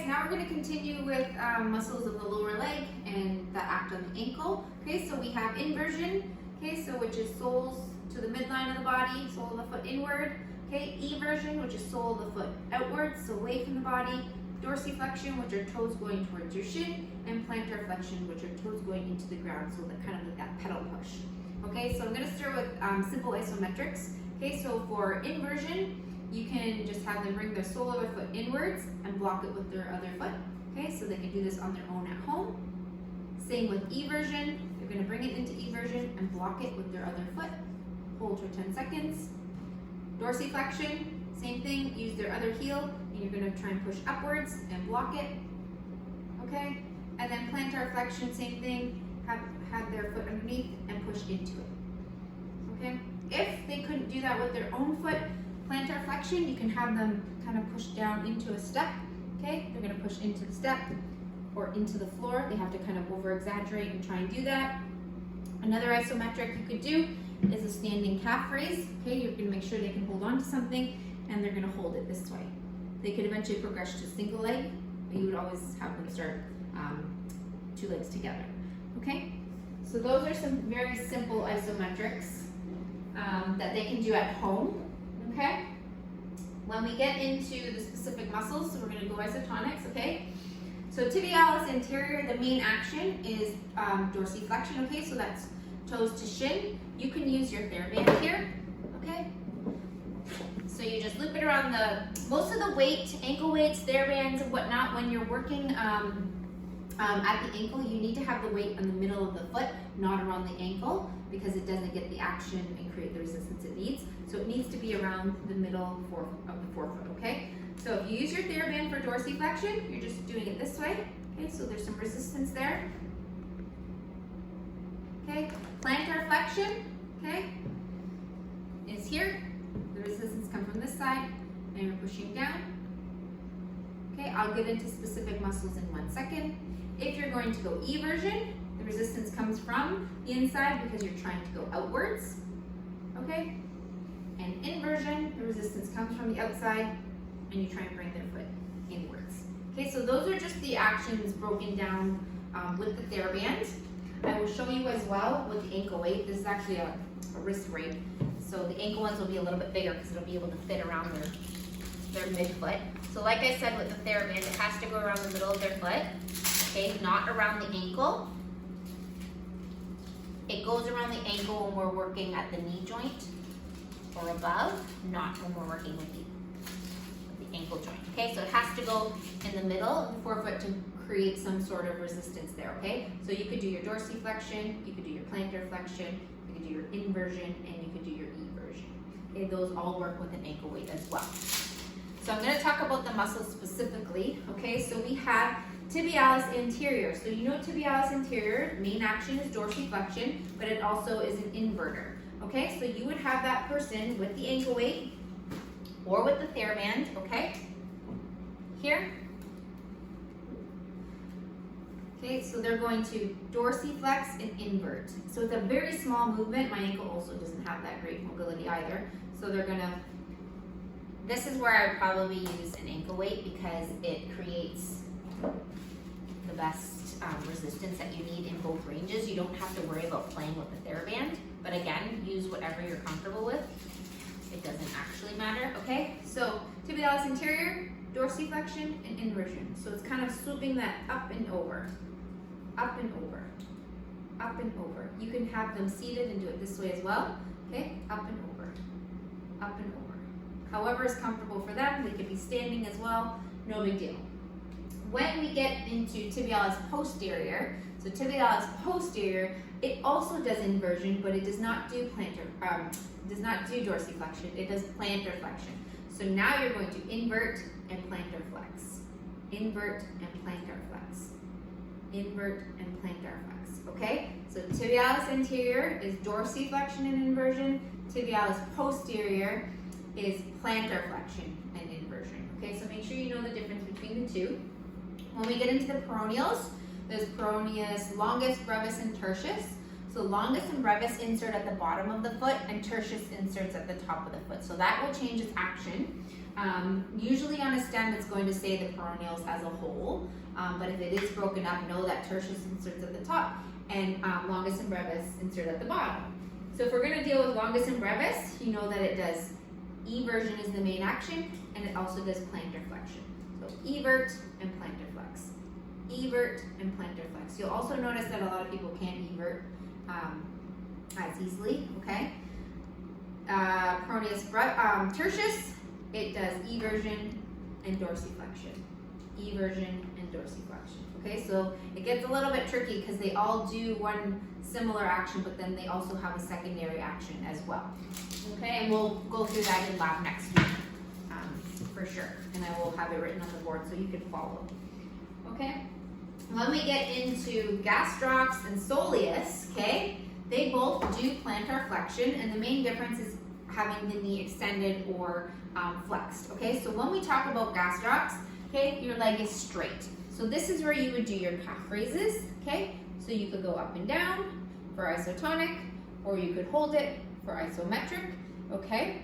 now we're going to continue with muscles of the lower leg and that act on the ankle. Okay, so we have inversion, okay, so which is soles to the midline of the body, sole of the foot inward. Okay, eversion, which is sole of the foot outwards, so away from the body. Dorsiflexion, which are toes going towards your shin, and plantar flexion, which are toes going into the ground, so that kind of like that pedal push. Okay, so I'm going to start with simple isometrics. Okay, so for inversion, you can just have them bring their sole of their foot inwards and block it with their other foot. Okay, so they can do this on their own at home. Same with eversion, they're going to bring it into eversion and block it with their other foot. Hold for 10 seconds. Dorsiflexion, same thing, use their other heel, and you're going to try and push upwards and block it. Okay, and then plantar flexion, same thing, have their foot underneath and push into it. Okay, if they couldn't do that with their own foot, plantar flexion, you can have them kind of push down into a step. Okay, they're going to push into the step or into the floor. They have to kind of over exaggerate and try and do that. Another isometric you could do is a standing calf raise. Okay, you're going to make sure they can hold on to something and they're going to hold it this way. They could eventually progress to single leg, but you would always have them start two legs together. Okay, so those are some very simple isometrics that they can do at home. Okay, when we get into the specific muscles, so we're going to go isotonics. Okay, so tibialis anterior, the main action is dorsiflexion. Okay, so that's toes to shin. You can use your TheraBand here. Okay, so you just loop it around most of the weight, ankle weights, TheraBands and whatnot, when you're working at the ankle, you need to have the weight in the middle of the foot, not around the ankle, because it doesn't get the action and create the resistance it needs. So it needs to be around the middle of the forefoot, okay? So if you use your TheraBand for dorsiflexion, you're just doing it this way, okay? So there's some resistance there. Okay, plantar flexion, okay, is here. The resistance comes from this side, and you're pushing down. Okay, I'll get into specific muscles in 1 second. If you're going to go eversion, the resistance comes from the inside because you're trying to go outwards. Okay, and inversion, the resistance comes from the outside, and you try and bring their foot inwards. Okay, so those are just the actions broken down with the TheraBand. I will show you as well with the ankle weight. This is actually a wrist weight. So the ankle ones will be a little bit bigger because it'll be able to fit around their midfoot. So like I said with the TheraBand, it has to go around the middle of their foot, okay, not around the ankle. It goes around the ankle when we're working at the knee joint or above, not when we're working with the ankle joint. Okay, so it has to go in the middle of the forefoot to create some sort of resistance there, okay? So you could do your dorsiflexion, you could do your plantar flexion, you could do your inversion, and you could do your eversion. Okay, those all work with an ankle weight as well. So I'm going to talk about the muscles specifically, okay? So we have tibialis anterior. So you know tibialis anterior, main action is dorsiflexion, but it also is an inverter, okay? So you would have that person with the ankle weight or with the TheraBand, okay? Here. Okay, so they're going to dorsiflex and invert. So it's a very small movement. My ankle also doesn't have that great mobility either. So they're gonna, this is where I would probably use an ankle weight because it creates the best resistance that you need in both ranges. You don't have to worry about playing with the TheraBand, but again, use whatever you're comfortable with. It doesn't actually matter, okay? So tibialis anterior, dorsiflexion, and inversion. So it's kind of swooping that up and over, up and over, up and over. You can have them seated and do it this way as well, okay? Up and over, up and over. However is comfortable for them. They could be standing as well, no big deal. When we get into tibialis posterior, so tibialis posterior, it also does inversion, but it does not do dorsiflexion. It does plantar flexion. So now you're going to invert and plantar flex, invert and plantar flex, invert and plantar flex. Okay. So tibialis anterior is dorsiflexion and inversion. Tibialis posterior is plantar flexion and inversion. Okay. So make sure you know the difference between the two. When we get into the peroneals, there's peroneus longus, brevis, and tertius. So longus and brevis insert at the bottom of the foot, and tertius inserts at the top of the foot. So that will change its action. Usually on a stem, it's going to say the peroneals as a whole, but if it is broken up, know that tertius inserts at the top and longus and brevis insert at the bottom. So if we're going to deal with longus and brevis, you know that it does eversion is the main action, and it also does plantar flexion. So evert and plantar flex. Evert and plantar flex. You'll also notice that a lot of people can't evert as easily, okay? Peroneus tertius, it does eversion and dorsiflexion. Eversion and dorsiflexion. Okay, so it gets a little bit tricky because they all do one similar action, but then they also have a secondary action as well. Okay, and we'll go through that in lab next week for sure. And I will have it written on the board so you can follow. Okay, when we get into gastrocs and soleus, okay, they both do plantar flexion, and the main difference is having the knee extended or flexed. Okay, so when we talk about gastrocs, okay, your leg is straight. So this is where you would do your calf raises, okay? So you could go up and down for isotonic, or you could hold it for isometric, okay?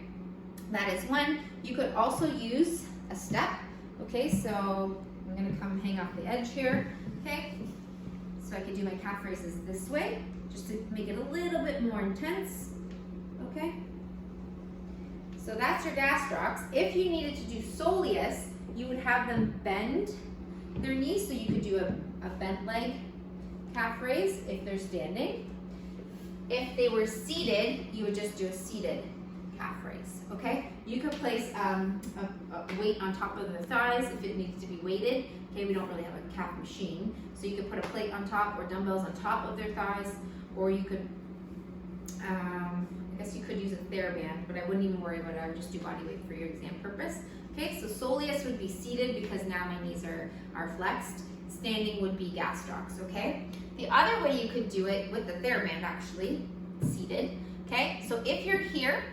That is one. You could also use a step, okay? So I'm gonna come hang off the edge here, okay? So I could do my calf raises this way, just to make it a little bit more intense, okay? So that's your gastrocs. If you needed to do soleus, you would have them bend their knees, so you could do a bent leg calf raise if they're standing. If they were seated, you would just do a seated calf raise, okay? You could place a weight on top of their thighs if it needs to be weighted. Okay, we don't really have a calf machine, so you could put a plate on top or dumbbells on top of their thighs, or you could, I guess you could use a TheraBand, but I wouldn't even worry about it. I would just do body weight for your exam purpose. Okay, so soleus would be seated because now my knees are flexed. Standing would be gastrocs, okay? The other way you could do it with the TheraBand, actually, seated, okay? So if you're here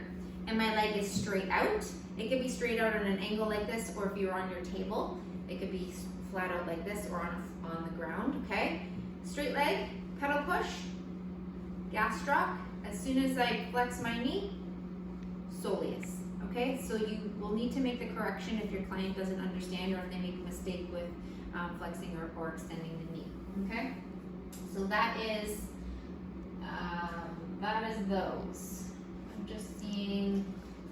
and my leg is straight out, it could be straight out on an angle like this, or if you're on your table, it could be flat out like this or on the ground, okay? Straight leg, pedal push, gastroc. As soon as I flex my knee, soleus. Okay, so you will need to make the correction if your client doesn't understand or if they make a mistake with flexing or extending the knee. Okay, so that is those. I'm just seeing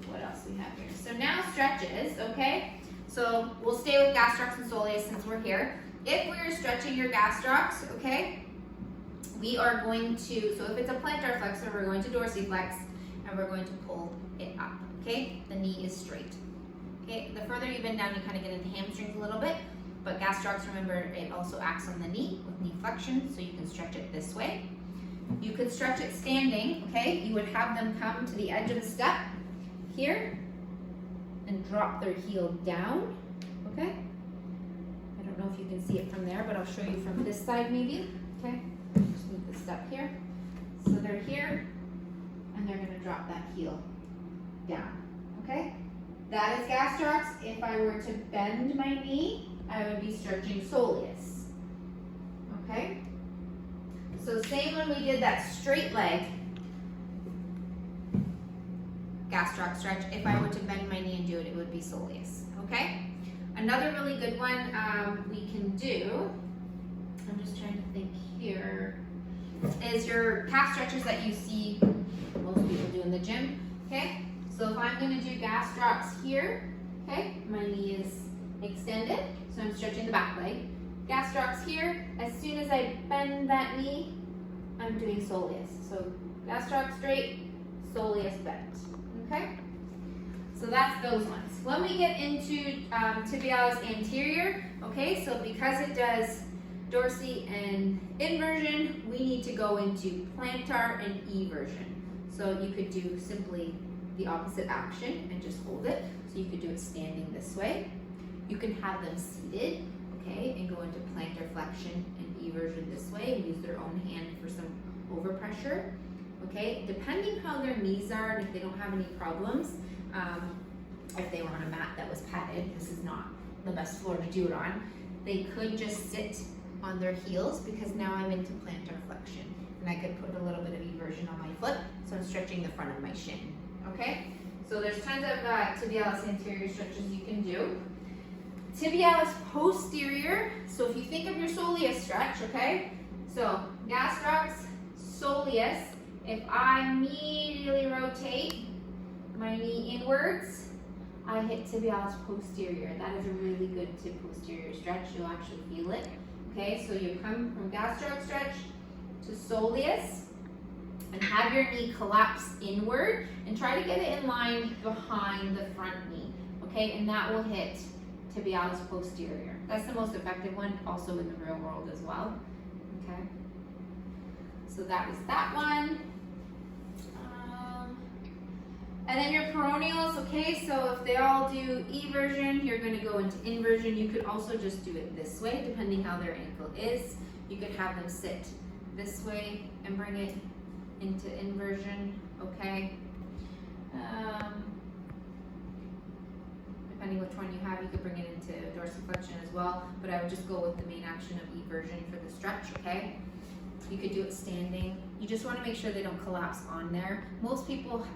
what else we have here. So now stretches. Okay, so we'll stay with gastrocs and soleus since we're here. If we're stretching your gastrocs, okay, we are going to. So if it's a plantar flexor, we're going to dorsiflex, and we're going to pull it up. Okay, the knee is straight. Okay, the further you bend down, you kind of get into hamstrings a little bit, but gastrocs, remember, it also acts on the knee with knee flexion, so you can stretch it this way. You could stretch it standing, okay? You would have them come to the edge of the step here and drop their heel down, okay? I don't know if you can see it from there, but I'll show you from this side maybe, okay? Just move the step here. So they're here, and they're gonna drop that heel down, okay? That is gastrocs. If I were to bend my knee, I would be stretching soleus, okay? So same when we did that straight leg gastroc stretch. If I were to bend my knee and do it, it would be soleus, okay? Another really good one we can do, I'm just trying to think here, is your calf stretches that you see most people do in the gym, okay? So if I'm going to do gastrocs here, okay, my knee is extended, so I'm stretching the back leg. Gastrocs here, as soon as I bend that knee, I'm doing soleus. So gastroc straight, soleus bent, okay? So that's those ones. When we get into tibialis anterior, okay, so because it does dorsi and inversion, we need to go into plantar and eversion. So you could do simply the opposite action and just hold it. So you could do it standing this way. You can have them seated, okay, and go into plantar flexion and eversion this way and use their own hand for some overpressure, okay? Depending how their knees are and if they don't have any problems, if they were on a mat that was padded, this is not the best floor to do it on, they could just sit on their heels because now I'm into plantar flexion. And I could put a little bit of eversion on my foot, so I'm stretching the front of my shin, okay? So there's tons of tibialis anterior stretches you can do. Tibialis posterior, so if you think of your soleus stretch, okay? So gastrocs, soleus, if I immediately rotate my knee inwards, I hit tibialis posterior. That is a really good tib posterior stretch. You'll actually feel it. Okay, so you come from gastroc stretch to soleus and have your knee collapse inward and try to get it in line behind the front knee. Okay, and that will hit tibialis posterior. That's the most effective one, also in the real world as well. Okay, so that was that one. And then your peroneals, okay, so if they all do eversion, you're gonna go into inversion. You could also just do it this way, depending how their ankle is. You could have them sit this way and bring it into inversion, okay? Depending which one you have, you could bring it into dorsiflexion as well, but I would just go with the main action of eversion for the stretch, okay? You could do it standing. You just wanna make sure they don't collapse on there. Most people,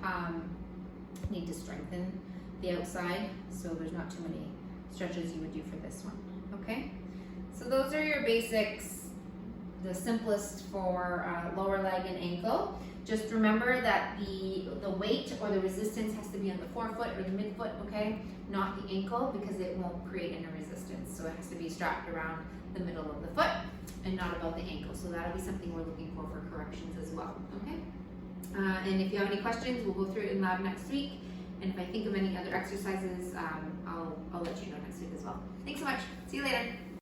need to strengthen the outside, so there's not too many stretches you would do for this one, okay? So those are your basics, the simplest for lower leg and ankle. Just remember that the weight or the resistance has to be on the forefoot or the midfoot, okay? Not the ankle, because it won't create any resistance. So it has to be strapped around the middle of the foot and not above the ankle. So that'll be something we're looking for corrections as well, okay? And if you have any questions, we'll go through it in lab next week. And if I think of any other exercises, I'll let you know next week as well. Thanks so much. See you later.